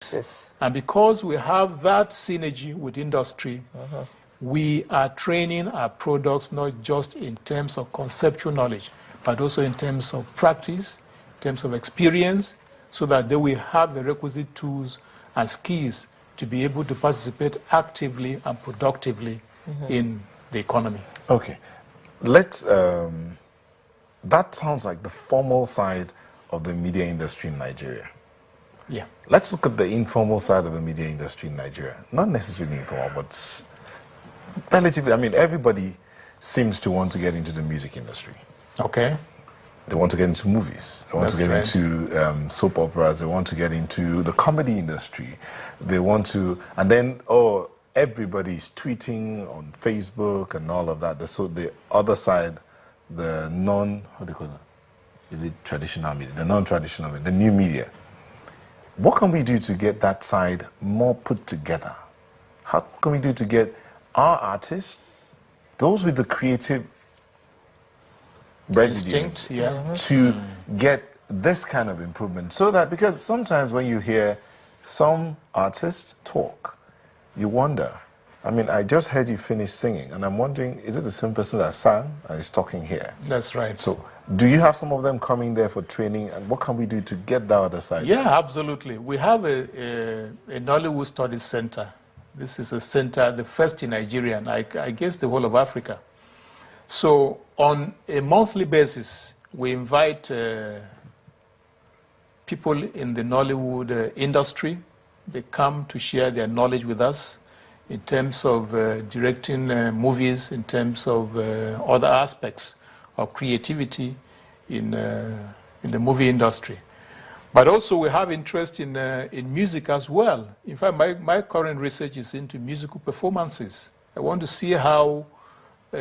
Yes. And because we have that synergy with industry, we are training our products not just in terms of conceptual knowledge, but also in terms of practice, in terms of experience, so that they will have the requisite tools and skills to be able to participate actively and productively in the economy. Okay. Let's, that sounds like the formal side of the media industry in Nigeria. Yeah. Let's look at the informal side of the media industry in Nigeria. Not necessarily informal, but relatively, I mean, everybody seems to want to get into the music industry. Okay. They want to get into movies. They want to get into soap operas. They want to get into the comedy industry. They want to, and then, everybody's tweeting on Facebook and all of that. So the other side, the what do you call it? Is it traditional media? The non-traditional media, the new media. What can we do to get that side more put together? How can we do to get our artists, those with the creative residence, to get this kind of improvement? So that, because sometimes when you hear some artists talk, you wonder. I mean, I just heard you finish singing, and I'm wondering, is it the same person that sang and is talking here? That's right. So, do you have some of them coming there for training, and what can we do to get that other side? Yeah, absolutely. We have a Nollywood Studies Center. This is a center, the first in Nigeria, and I guess the whole of Africa. So, on a monthly basis, we invite people in the Nollywood industry. They come to share their knowledge with us in terms of directing movies, in terms of other aspects of creativity in the movie industry. But also we have interest in music as well. In fact, my current research is into musical performances. I want to see how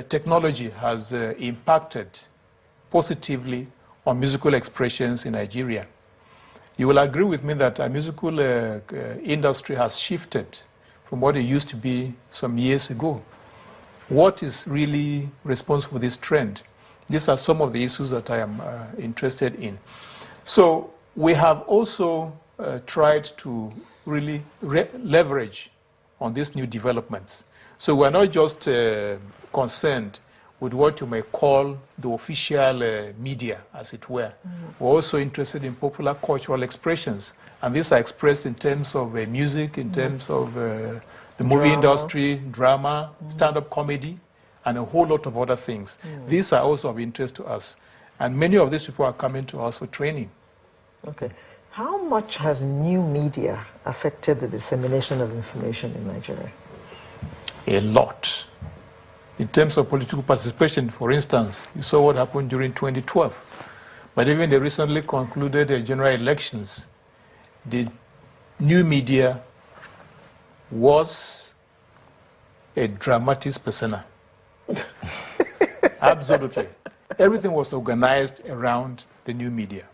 technology has impacted positively on musical expressions in Nigeria. You will agree with me that our musical industry has shifted from what it used to be some years ago. What is really responsible for this trend? These are some of the issues that I am interested in. So we have also tried to really leverage on these new developments. So we're not just concerned with what you may call the official media, as it were. We're also interested in popular cultural expressions. And these are expressed in terms of music, in terms of the movie industry, drama, stand-up comedy, and a whole lot of other things. These are also of interest to us. And many of these people are coming to us for training. Okay. How much has new media affected the dissemination of information in Nigeria? A lot. In terms of political participation, for instance, you saw what happened during 2012. But even the recently concluded general elections, the new media was a dramatis persona. Absolutely. Everything was organized around the new media.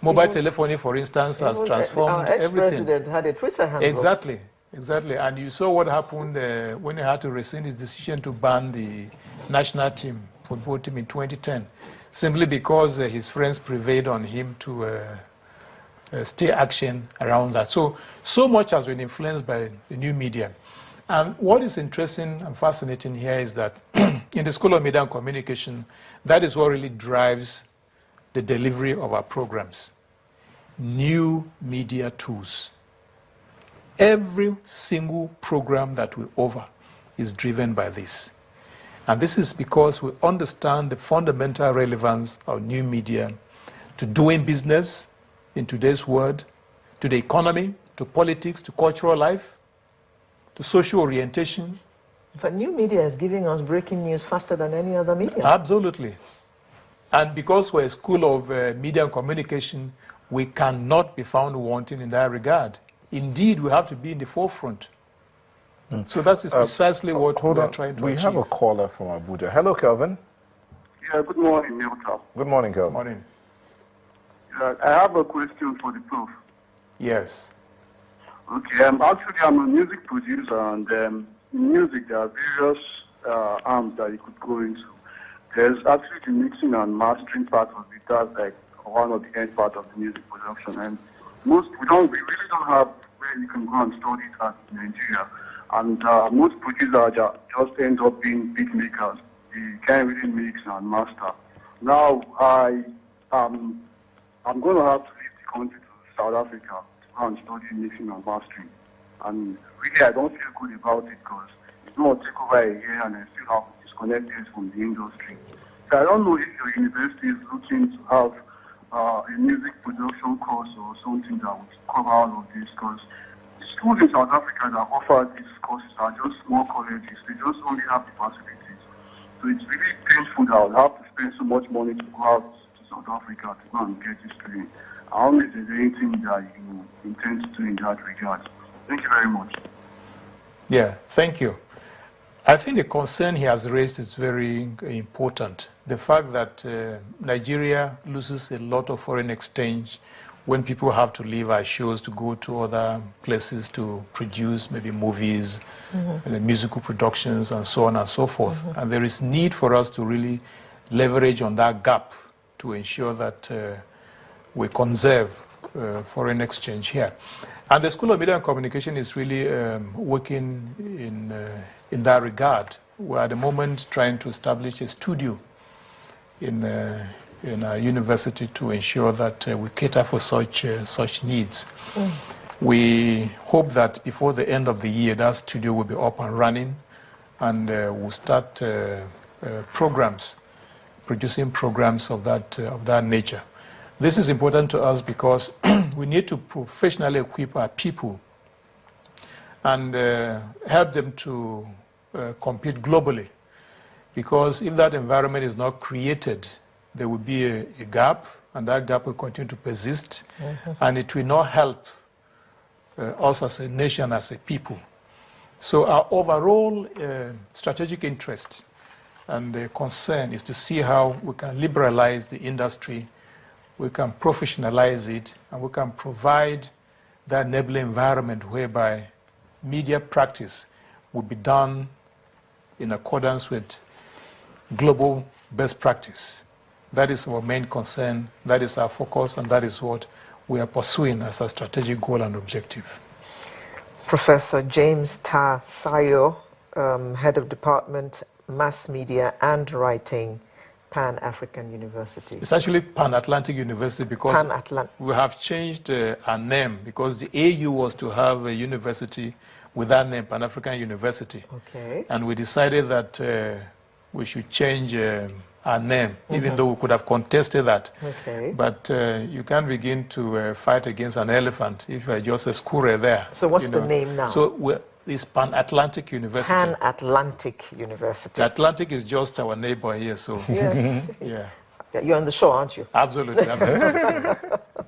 Mobile telephony, for instance, has transformed everything. Our ex-president had a Twitter handle. Exactly. Exactly, and you saw what happened when he had to rescind his decision to ban the national team, football team in 2010, simply because his friends prevailed on him to stay action around that. So much has been influenced by the new media. And what is interesting and fascinating here is that in the School of Media and Communication, that is what really drives the delivery of our programs. New media tools. Every single program that we offer is driven by this. And this is because we understand the fundamental relevance of new media to doing business in today's world, to the economy, to politics, to cultural life, to social orientation. But new media is giving us breaking news faster than any other media. Absolutely. And because we're a school of media and communication, we cannot be found wanting in that regard. Indeed, we have to be in the forefront. So that is precisely what we are trying to achieve. We have a caller from Abuja. Hello, Kelvin. Yeah, good morning, Milton. Good morning, Kelvin. Good morning. I have a question for the prof. Yes. Okay, actually I'm a music producer, and in music there are various arms that you could go into. There's actually the mixing and mastering part of it. That's like one of the end part of the music production. And we really don't have where you can go and study that in Nigeria. And most producers just end up being beat makers. They can't really mix and master. Now I'm going to have to leave the country to South Africa to go and study mixing and mastering. And really, I don't feel good about it because it's going to take over a year and I still have disconnected from the industry. So I don't know if your university is looking to have a music production course or something that would cover all of this, because the schools in South Africa that offer these courses are just small colleges. They just only have the facilities. So it's really painful that I would have to spend so much money to go out to South Africa to go and get this training. I don't know if there's anything that you intend to do in that regard. Thank you very much. Yeah, thank you. I think the concern he has raised is very important. The fact that Nigeria loses a lot of foreign exchange when people have to leave our shows to go to other places to produce maybe movies, musical productions, and so on and so forth. And there is need for us to really leverage on that gap to ensure that we conserve foreign exchange here. And the School of Media and Communication is really working in that regard. We're at the moment trying to establish a studio in our university to ensure that we cater for such needs. We hope that before the end of the year, that studio will be up and running, and we'll start producing programs of that nature. This is important to us because we need to professionally equip our people and help them to compete globally. Because if that environment is not created, there will be a gap, and that gap will continue to persist, and it will not help us as a nation, as a people. So our overall strategic interest and concern is to see how we can liberalize the industry, we can professionalize it, and we can provide that enabling environment whereby media practice will be done in accordance with global best practice. That is our main concern, that is our focus, and that is what we are pursuing as a strategic goal and objective. Professor James Ta Sayo, Head of Department, Mass Media and Writing, Pan-African University. It's actually Pan-Atlantic University because we have changed our name because the AU was to have a university with that name, Pan-African University. Okay. And we decided that we should change our name, even though we could have contested that. Okay. But you can't begin to fight against an elephant if you're just a squirrel there. So what's the name now? So it's Pan-Atlantic University. Pan-Atlantic University. The Atlantic is just our neighbor here, so yes. yeah. You're on the shore, aren't you? Absolutely.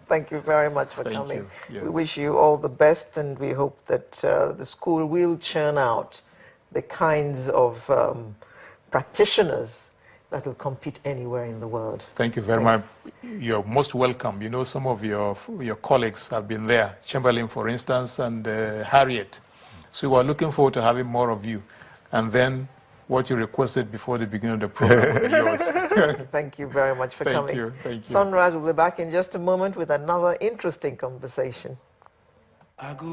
Thank you very much for coming. You. Yes. We wish you all the best, and we hope that the school will churn out the kinds of practitioners that will compete anywhere in the world. Thank you very much. You're most welcome. You know, some of your colleagues have been there, Chamberlain, for instance, and Harriet. So we're looking forward to having more of you. And then what you requested before the beginning of the program will be yours. Thank you very much for coming. Thank you. Sunrise will be back in just a moment with another interesting conversation.